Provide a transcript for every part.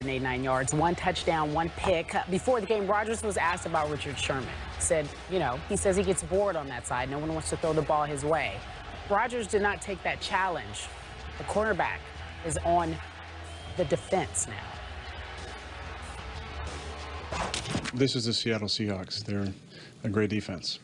89 yards, 1 touchdown, 1 pick. Before the game, Rodgers was asked about Richard Sherman. Said, he says he gets bored on that side. No one wants to throw the ball his way. Rodgers did not take that challenge. The cornerback is on the defense now. This is the Seattle Seahawks. They're a great defense.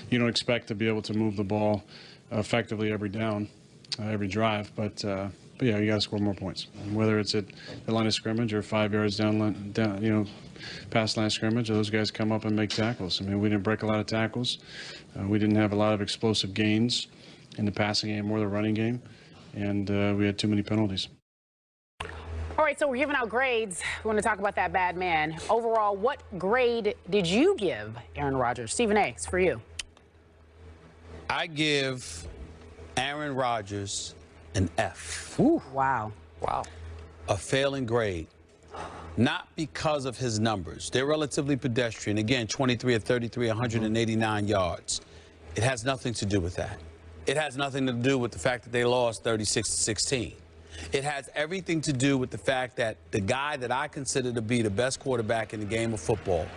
You don't expect to be able to move the ball effectively every down, every drive, but yeah, you got to score more points. And whether it's at the line of scrimmage or 5 yards down, past line of scrimmage, those guys come up and make tackles. I mean, we didn't break a lot of tackles. We didn't have a lot of explosive gains in the passing game or the running game, and we had too many penalties. All right, so we're giving out grades. We want to talk about that bad man. Overall, what grade did you give Aaron Rodgers? Stephen A., it's for you. I give Aaron Rodgers an F. Ooh, wow. Wow. A failing grade. Not because of his numbers. They're relatively pedestrian. Again, 23 of 33, 189 yards. It has nothing to do with that. It has nothing to do with the fact that they lost 36-16. It has everything to do with the fact that the guy that I consider to be the best quarterback in the game of football,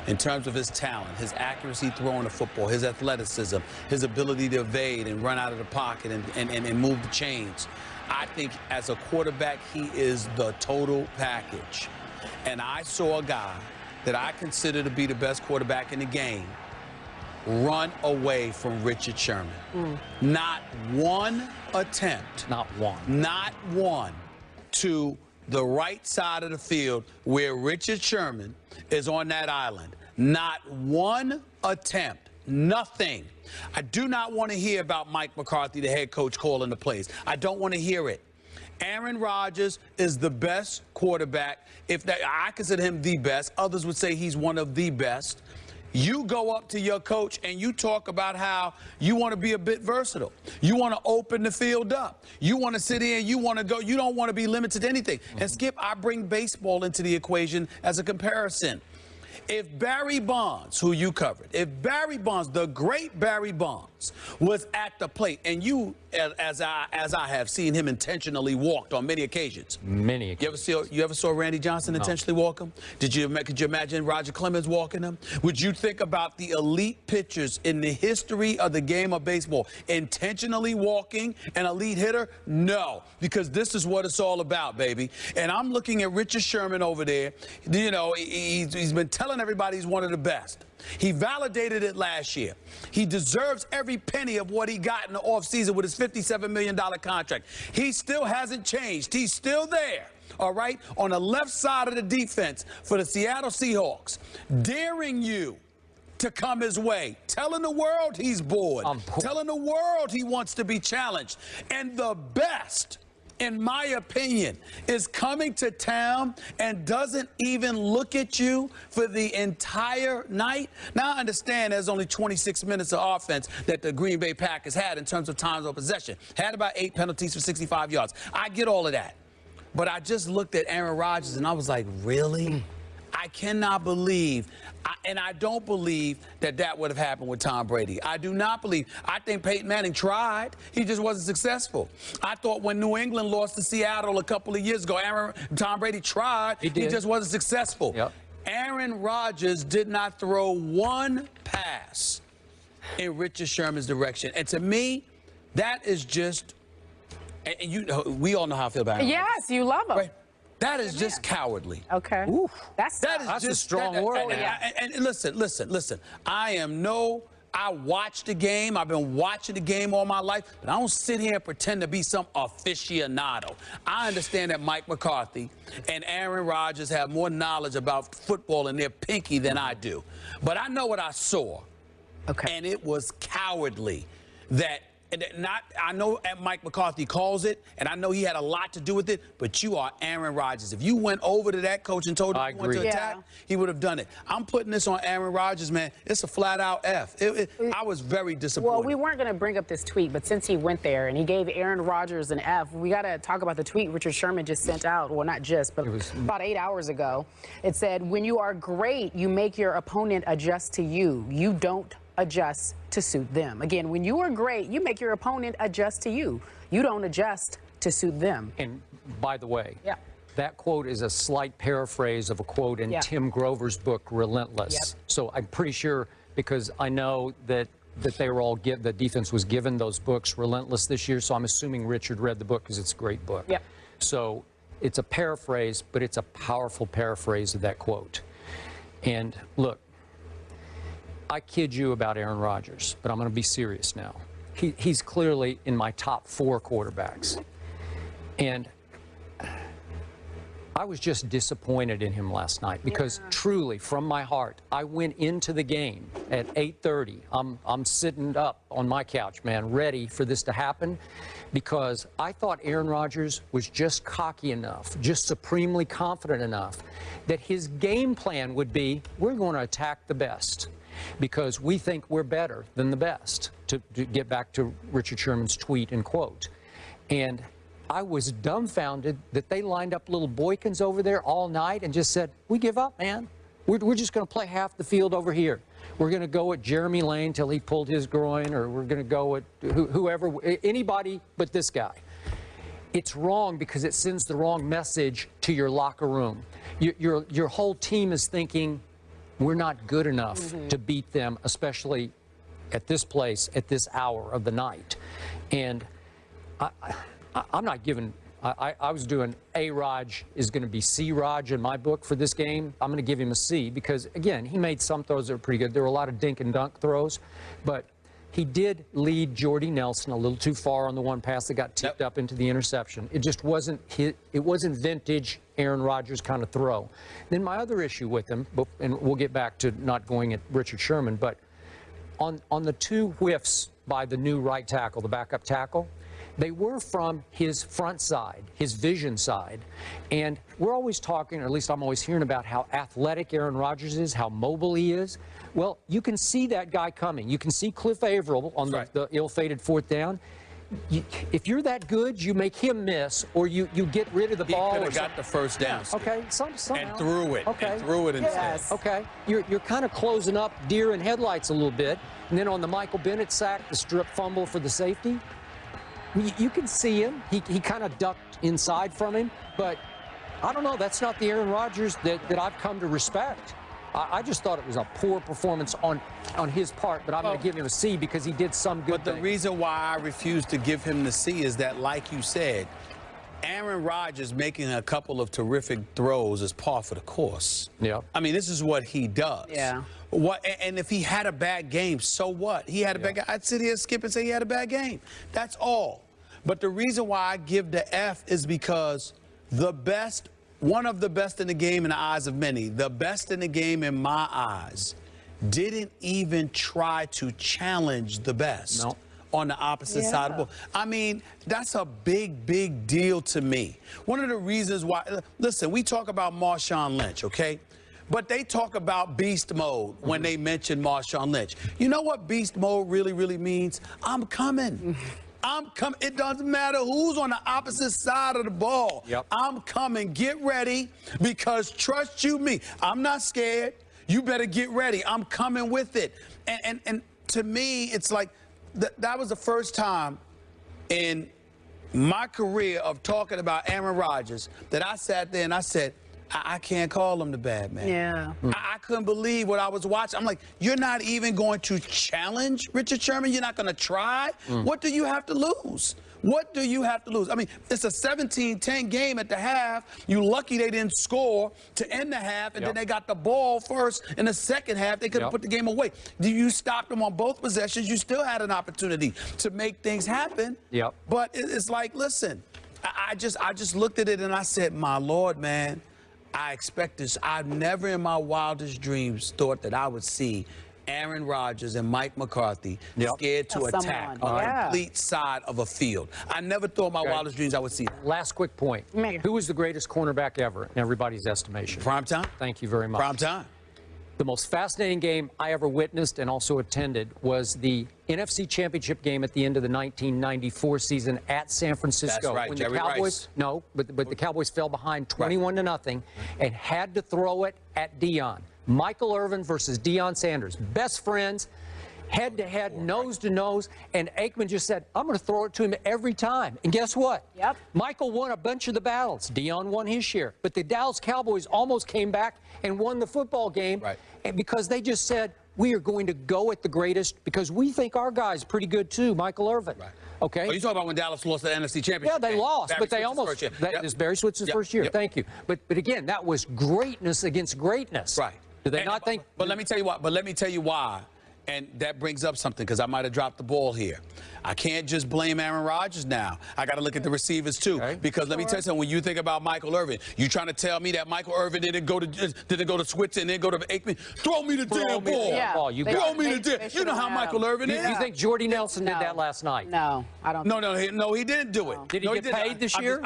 in terms of his talent, his accuracy throwing the football, his athleticism, his ability to evade and run out of the pocket and move the chains, I think as a quarterback, he is the total package. And I saw a guy that I consider to be the best quarterback in the game run away from Richard Sherman. Not one attempt. Not one. Not one to the right side of the field where Richard Sherman is on that island. Not one attempt. Nothing. I do not want to hear about Mike McCarthy, the head coach, calling the plays. I don't want to hear it. Aaron Rodgers is the best quarterback. I consider him the best. Others would say he's one of the best. You go up to your coach and you talk about how you want to be a bit versatile. You want to open the field up. You want to sit in, you want to go. You don't want to be limited to anything. And Skip, I bring baseball into the equation as a comparison. If Barry Bonds, who you covered, if Barry Bonds, the great Barry Bonds, was at the plate, and you, as I have seen him intentionally walked on many occasions. Many occasions. You ever saw Randy Johnson intentionally walk him? Could you imagine Roger Clemens walking him? Would you think about the elite pitchers in the history of the game of baseball intentionally walking an elite hitter? No, because this is what it's all about, baby. And I'm looking at Richard Sherman over there. He's been telling everybody he's one of the best. He validated it last year. He deserves every penny of what he got in the offseason with his $57 million contract. He still hasn't changed. He's still there, all right, on the left side of the defense for the Seattle Seahawks, daring you to come his way, telling the world he's bored, telling the world he wants to be challenged. And the best, in my opinion, is coming to town and doesn't even look at you for the entire night. Now, I understand there's only 26 minutes of offense that the Green Bay Packers had in terms of times of possession. Had about 8 penalties for 65 yards. I get all of that. But I just looked at Aaron Rodgers and I was like, really? I cannot believe, and I don't believe that would have happened with Tom Brady. I do not believe. I think Peyton Manning tried. He just wasn't successful. I thought when New England lost to Seattle a couple of years ago, Tom Brady tried. He just wasn't successful. Yep. Aaron Rodgers did not throw one pass in Richard Sherman's direction. And to me, that is just, and we all know how I feel about Aaron Rodgers. Yes, you love him. Right? That is just cowardly. Okay. Oof. That's just a strong word. And listen. I watch the game. I've been watching the game all my life, but I don't sit here and pretend to be some aficionado. I understand that Mike McCarthy and Aaron Rodgers have more knowledge about football in their pinky than I do. But I know what I saw. Okay. And it was cowardly I know Mike McCarthy calls it, and I know he had a lot to do with it, but you are Aaron Rodgers. If you went over to that coach and told him he wanted to attack, he would have done it. I'm putting this on Aaron Rodgers, man. It's a flat-out F. I was very disappointed. Well, we weren't going to bring up this tweet, but since he went there and he gave Aaron Rodgers an F, we got to talk about the tweet Richard Sherman just sent out. Well, not just, but about 8 hours ago. It said, when you are great, you make your opponent adjust to you. You don't adjust to suit them. Again, when you are great, you make your opponent adjust to you. You don't adjust to suit them. And by the way, that quote is a slight paraphrase of a quote in Tim Grover's book, Relentless. So I'm pretty sure, because I know that they were all the defense was given those books, Relentless, this year. So I'm assuming Richard read the book because it's a great book. So it's a paraphrase, but it's a powerful paraphrase of that quote. And look, I kid you about Aaron Rodgers, but I'm going to be serious now. He's clearly in my top 4 quarterbacks. And I was just disappointed in him last night because truly, from my heart, I went into the game at 8:30. I'm sitting up on my couch, man, ready for this to happen, because I thought Aaron Rodgers was just cocky enough, just supremely confident enough that his game plan would be, we're going to attack the best because we think we're better than the best, to get back to Richard Sherman's tweet and quote. And I was dumbfounded that they lined up little boykins over there all night and just said, we give up, man. We're just going to play half the field over here. We're going to go at Jeremy Lane till he pulled his groin, or we're going to go at whoever, anybody but this guy. It's wrong because it sends the wrong message to your locker room. Your whole team is thinking, we're not good enough to beat them, especially at this place, at this hour of the night. And I'm not giving, I was doing A-Raj is going to be C-Raj in my book for this game. I'm going to give him a C because, again, he made some throws that were pretty good. There were a lot of dink and dunk throws, but he did lead Jordy Nelson a little too far on the one pass that got tipped up into the interception. It just wasn't it wasn't vintage Aaron Rodgers kind of throw. Then my other issue with him, and we'll get back to not going at Richard Sherman, but on the 2 whiffs by the new right tackle, the backup tackle, they were from his front side, his vision side. And we're always talking, or at least I'm always hearing about how athletic Aaron Rodgers is, how mobile he is. Well, you can see that guy coming. You can see Cliff Averill on the ill-fated 4th down. If you're that good, you make him miss, or you get rid of the ball. He could have got the first down. Okay, somehow. And threw it. Okay. And threw it instead. Okay. You're kind of closing up deer in headlights a little bit. And then on the Michael Bennett sack, the strip fumble for the safety, you can see him. He kind of ducked inside from him. But I don't know. That's not the Aaron Rodgers that I've come to respect. I just thought it was a poor performance on his part, but I'm going to give him a C because he did some good things. But the reason why I refuse to give him the C is that, like you said, Aaron Rodgers making a couple of terrific throws is par for the course. Yeah. I mean, this is what he does. Yeah. And if he had a bad game, so what? He had a bad game. I'd sit here, Skip, and say he had a bad game. That's all. But the reason why I give the F is because one of the best in the game in the eyes of many, the best in the game in my eyes, didn't even try to challenge the best on the opposite side of the ball. I mean, that's a big, big deal to me. One of the reasons why, listen, we talk about Marshawn Lynch, okay? But they talk about beast mode when they mention Marshawn Lynch. You know what beast mode really, really means? I'm coming. I'm coming. It doesn't matter who's on the opposite side of the ball. I'm coming. Get ready, because trust you me, I'm not scared. You better get ready. I'm coming with it. And to me, it's like that was the first time in my career of talking about Aaron Rodgers that I sat there and I said, I can't call him the bad man. Yeah. I couldn't believe what I was watching. I'm like, you're not even going to challenge Richard Sherman? You're not going to try? What do you have to lose? What do you have to lose? I mean, it's a 17-10 game at the half. You lucky they didn't score to end the half, and then they got the ball first in the second half. They could have put the game away. You stopped them on both possessions. You still had an opportunity to make things happen. But it's like, listen, I just looked at it and I said, my Lord, man, I expect this. I've never in my wildest dreams thought that I would see Aaron Rodgers and Mike McCarthy scared to attack a complete side of a field. I never thought in my wildest dreams I would see that. Last quick point. Who was the greatest cornerback ever in everybody's estimation? Prime time. Thank you very much. Prime time. The most fascinating game I ever witnessed and also attended was the NFC Championship game at the end of the 1994 season at San Francisco. That's right, when Jerry the Cowboys, Rice. No, but the Cowboys fell behind 21-0 and had to throw it at Deion. Michael Irvin versus Deion Sanders, best friends. head-to-head, nose-to-nose, and Aikman just said, I'm going to throw it to him every time. And guess what? Yep. Michael won a bunch of the battles. Deion won his share. But the Dallas Cowboys almost came back and won the football game because they just said, we are going to go at the greatest because we think our guy's pretty good too, Michael Irvin. Right. Okay. Oh, you talking about when Dallas lost the NFC Championship? Yeah, they lost, but they almost. That is Barry Switzer's first year. Thank you. But again, that was greatness against greatness. Right. Do they not think? But let me tell you what. But let me tell you why. And that brings up something because I might have dropped the ball here. I can't just blame Aaron Rodgers now. I got to look at the receivers too. Okay. Because let me tell you something. When you think about Michael Irvin, you trying to tell me that Michael Irvin didn't go to Switzer and then go to Aikman? Throw me the damn ball. Yeah. Throw me the damn. You know how Michael Irvin is. You think Jordy Nelson did that last night? No, I don't. No, he didn't do it. Did he get paid this year?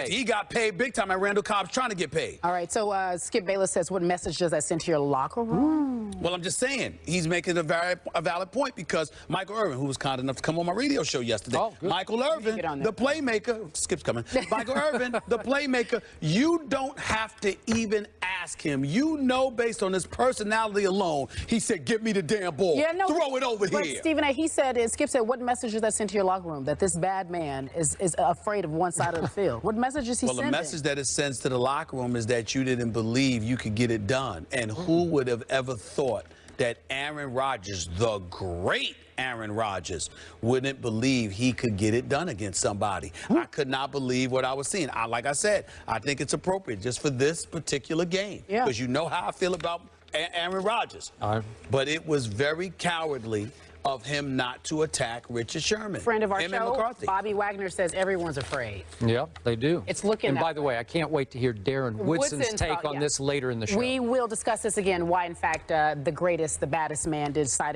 He got paid big time. And Randall Cobb's trying to get paid. All right. So Skip Bayless says, what message does that send to your locker room? Well, I'm just saying he's making a valid point because Michael Irvin, who was kind enough to come on my radio show yesterday, Michael Irvin, the playmaker, Skip's coming. Michael Irvin, the playmaker, you don't have to even ask him. You know, based on his personality alone, he said, "Give me the damn ball. Throw it over here." Stephen A. Skip said, what message does that send to your locker room? That this bad man is afraid of one side of the field. What message is he sending? Well, the message that it sends to the locker room is that you didn't believe you could get it done. And who would have ever thought that Aaron Rodgers, the great Aaron Rodgers, wouldn't believe he could get it done against somebody? I could not believe what I was seeing. Like I said, I think it's appropriate just for this particular game. Because you know how I feel about Aaron Rodgers. But it was very cowardly of him not to attack Richard Sherman. Friend of our show, Bobby Wagner says everyone's afraid. Yeah, they do. It's looking. And by the way, I can't wait to hear Darren Woodson's take on this later in the show. We will discuss this again, why, in fact, the greatest, the baddest man decided